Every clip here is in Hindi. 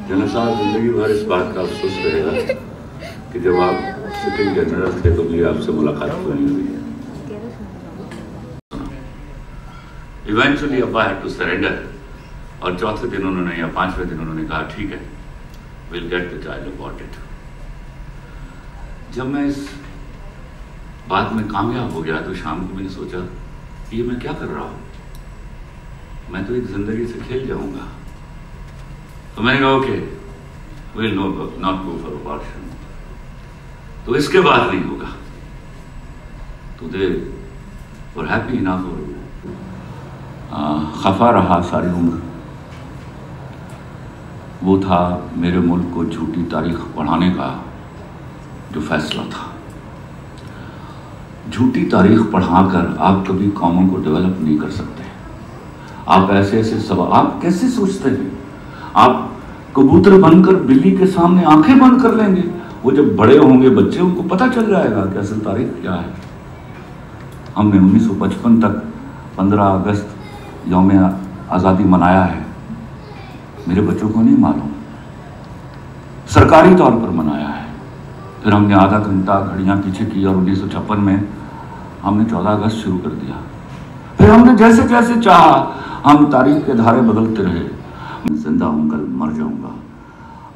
जनरल साहब जिंदगी भर इस बात का अफसोस रहेगा कि जब आप सिटिंग जनरल थे तो भी आपसे मुलाकात क्यों नहीं हुई है। इवेंचुअली अब्बा हैड टू सरेंडर, और चौथे दिन उन्होंने या पांचवें दिन उन्होंने कहा ठीक है, will get the child aborted. जब मैं इस बात में कामयाब हो गया तो शाम को मैंने सोचा ये मैं क्या कर रहा हूँ, मैं तो एक जिंदगी से खेल जाऊंगा। तो मैंने कहा okay, will not go for abortion. तो इसके बाद नहीं होगा। तो दे वर हैप्पी इनफ और खफा रहा सारी उम्र। वो था मेरे मुल्क को झूठी तारीख पढ़ाने का जो फैसला था। झूठी तारीख पढ़ाकर आप कभी कौमों को डेवलप नहीं कर सकते। आप ऐसे ऐसे सवाल, आप कैसे सोचते हैं आप कबूतर बनकर बिल्ली के सामने आंखें बंद कर लेंगे? वो जब बड़े होंगे बच्चे, उनको पता चल जाएगा कि असल तारीख क्या है। हमने 1955 तक 15 अगस्त यौम आज़ादी मनाया है, मेरे बच्चों को नहीं मालूम। सरकारी तौर पर मनाया है। फिर हमने आधा घंटा घड़ियां पीछे की और 1956 में हमने 14 अगस्त शुरू कर दिया। फिर हमने जैसे जैसे चाहा हम तारीख के धारे बदलते रहे। मैं जिंदा हूं, कल मर जाऊंगा।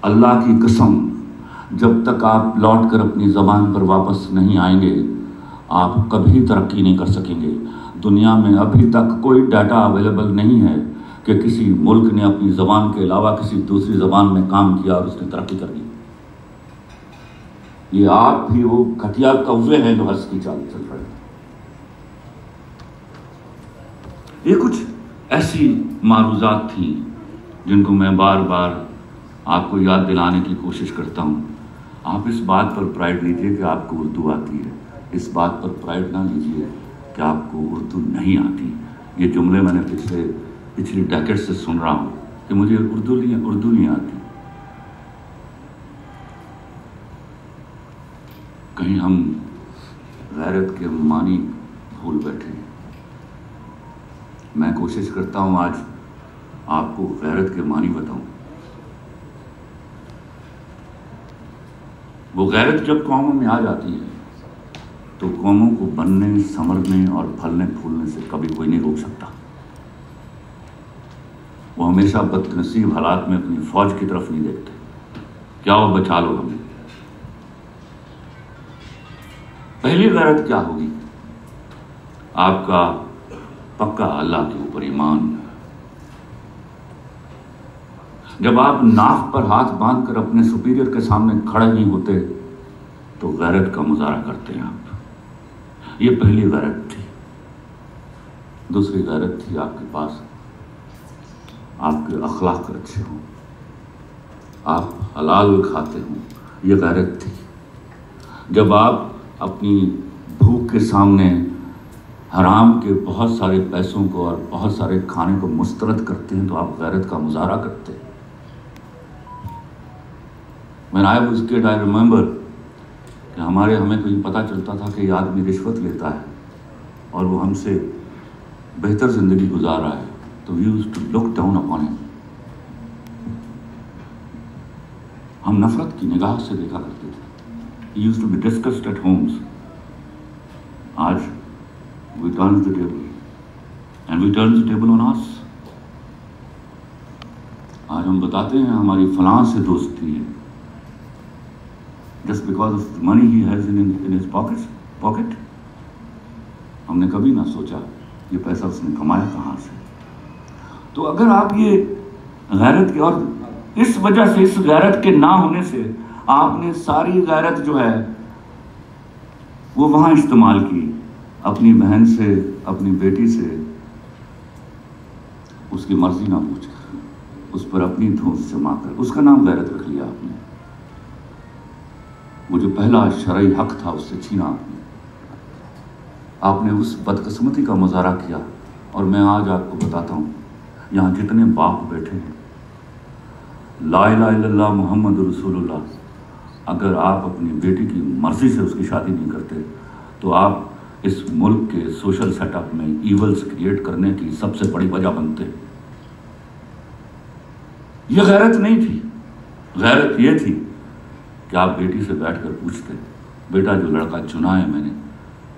अल्लाह की कसम, जब तक आप लौट कर अपनी ज़बान पर वापस नहीं आएंगे आप कभी तरक्की नहीं कर सकेंगे। दुनिया में अभी तक कोई डाटा अवेलेबल नहीं है कि किसी मुल्क ने अपनी ज़बान के अलावा किसी दूसरी ज़बान में काम किया और उसने तरक्की कर दी। ये आप भी वो घटिया कौवे हैं जो हंस की चाल चल रहे हैं। ये कुछ ऐसी मारूजात थी जिनको मैं बार बार आपको याद दिलाने की कोशिश करता हूँ। आप इस बात पर प्राइड लीजिए कि आपको उर्दू आती है, इस बात पर प्राइड ना लीजिए कि आपको उर्दू नहीं आती। ये जुमले मैंने पिछली डेकेड से सुन रहा हूँ कि मुझे उर्दू नहीं आती। कहीं हम गैरत के मानी भूल बैठे हैं। मैं कोशिश करता हूँ आज आपको गैरत के मानी बताऊं। वो गैरत जब कौमों में आ जाती है तो कौमों को बनने, संवरने और फलने फूलने से कभी कोई नहीं रोक सकता। वो हमेशा बदनसीब हालात में अपनी फौज की तरफ नहीं देखते, क्या वो बचा लो हमें। पहली गैरत क्या होगी? आपका पक्का अल्लाह के ऊपर ईमान। जब आप नाक पर हाथ बांधकर अपने सुपीरियर के सामने खड़े नहीं होते तो गैरत का मुजाहरा करते हैं आप। ये पहली गैरत थी। दूसरी गैरत थी आपके पास आपके अखलाक अच्छे हों, आप हलाल खाते हों। ये गैरत थी। जब आप अपनी भूख के सामने हराम के बहुत सारे पैसों को और बहुत सारे खाने को मुस्तरद करते हैं तो आप गैरत का मुजाहरा करते हैं। When I was kid, I remember कि हमें कहीं पता चलता था कि ये आदमी रिश्वत लेता है और वो हमसे बेहतर ज़िंदगी गुजार रहा है, तो we used to look down upon him। हम नफरत की निगाह से देखा करते थे। He used to be discussed at homes। आज we turn the table and we turn the table on us। आज हम बताते हैं हमारी फलां से दोस्ती है just because of the money he has in his pocket। हमने कभी ना सोचा ये पैसा उसने कमाया कहाँ से। तो अगर आप ये गैरत के, और इस वजह से, इस गैरत के ना होने से आपने सारी गैरत जो है वो वहाँ इस्तेमाल की, अपनी बहन से, अपनी बेटी से उसकी मर्जी ना पूछकर, उस पर अपनी धौंस जमाकर उसका नाम गैरत रख लिया आपने। वो जो पहला शरई हक था उससे छीना आपने उस बदकिस्मती का मुजाहरा किया। और मैं आज आपको बताता हूँ, यहाँ जितने बाप बैठे हैं, ला इलाहा इल्लल्लाह मुहम्मद रसूलुल्लाह, अगर आप अपनी बेटी की मर्जी से उसकी शादी नहीं करते तो आप इस मुल्क के सोशल सेटअप में ईवल्स क्रिएट करने की सबसे बड़ी वजह बनते। ये गैरत नहीं थी। गैरत ये थी कि आप बेटी से बैठकर पूछते, बेटा जो लड़का चुना है मैंने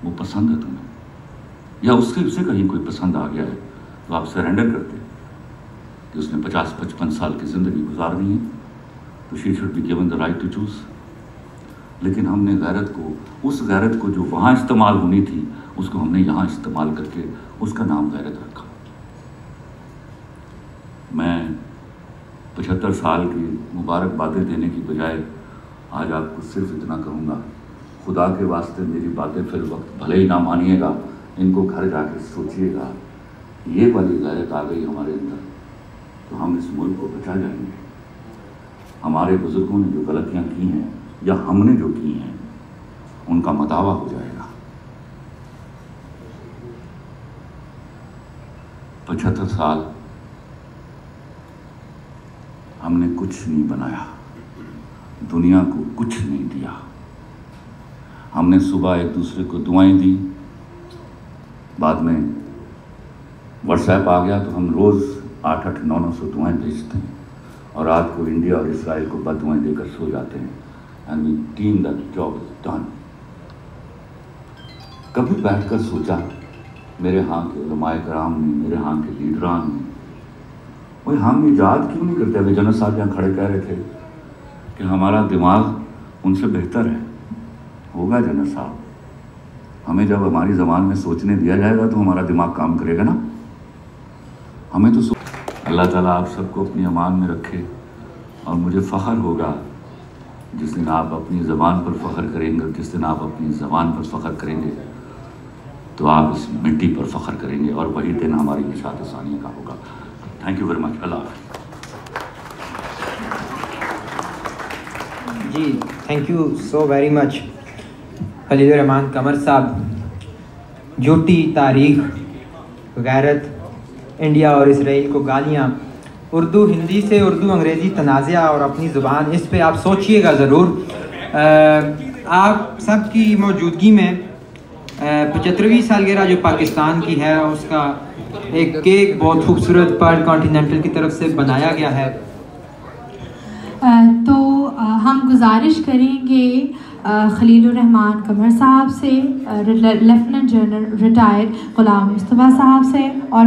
वो पसंद है तुम्हें, या उससे कहीं कोई पसंद आ गया है तो आप सरेंडर करते कि उसने 50-55 साल की ज़िंदगी गुजारनी है तो she should be given the right to choose. लेकिन हमने गैरत को, उस गैरत को जो वहाँ इस्तेमाल होनी थी उसको हमने यहाँ इस्तेमाल करके उसका नाम गैरत रखा। मैं 75 साल की मुबारकबादें देने की बजाय आज आपको सिर्फ इतना कहूँगा, खुदा के वास्ते मेरी बातें फिर वक्त भले ही ना मानिएगा, इनको घर जाके सोचिएगा। ये वाली गैरत आ गई हमारे अंदर तो हम इस मुल्क को बचा जाएंगे। हमारे बुजुर्गों ने जो गलतियाँ की हैं या हमने जो की हैं उनका मदावा हो जाएगा। 75 साल हमने कुछ नहीं बनाया, दुनिया को कुछ नहीं दिया। हमने सुबह एक दूसरे को दुआएं दी, बाद में व्हाट्सएप आ गया तो हम रोज़ 800 900 दुआएं भेजते हैं और रात को इंडिया और इसराइल को बददुआएं देकर सो जाते हैं। And we deem that job is done. कभी बैठकर सोचा मेरे यहाँ के उलमाए कराम ने, मेरे यहाँ के लीडरान ने, वही हम इजाद क्यों नहीं करते? अभी जनरल साहब यहाँ खड़े कह रहे थे कि हमारा दिमाग उनसे बेहतर है। होगा जनरल साहब, हमें जब हमारी ज़बान में सोचने दिया जाएगा तो हमारा दिमाग काम करेगा ना। हमें तो अल्लाह ताला आप सबको अपनी अमान में रखे और मुझे फ़ख्र होगा जिस दिन आप अपनी ज़बान पर फ़ख्र करेंगे। जिस दिन आप अपनी ज़बान पर फ़ख्र करेंगे तो आप इस मिट्टी पर फ़ख्र करेंगे और वही दिन हमारी निशात सानिया का होगा। Thank you very much. Allah ji, thank you so very much Khalilur Rahman Qamar साहब। झूठी तारीख, गैरत, इंडिया और इसराइल को गालियाँ, उर्दू हिंदी से उर्दू अंग्रेज़ी तनाज़ा और अपनी ज़ुबान, इस पे आप सोचिएगा ज़रूर। आप सब की मौजूदगी में 75वीं सालगिरह जो पाकिस्तान की है उसका एक केक बहुत खूबसूरत पर्ल कॉन्टिनेंटल की तरफ से बनाया गया है। तो हम गुजारिश करेंगे खलीलुर रहमान कमर साहब से, लेफ्टिनेंट जनरल रिटायर्ड गुलाम मुस्तफ़ा साहब से और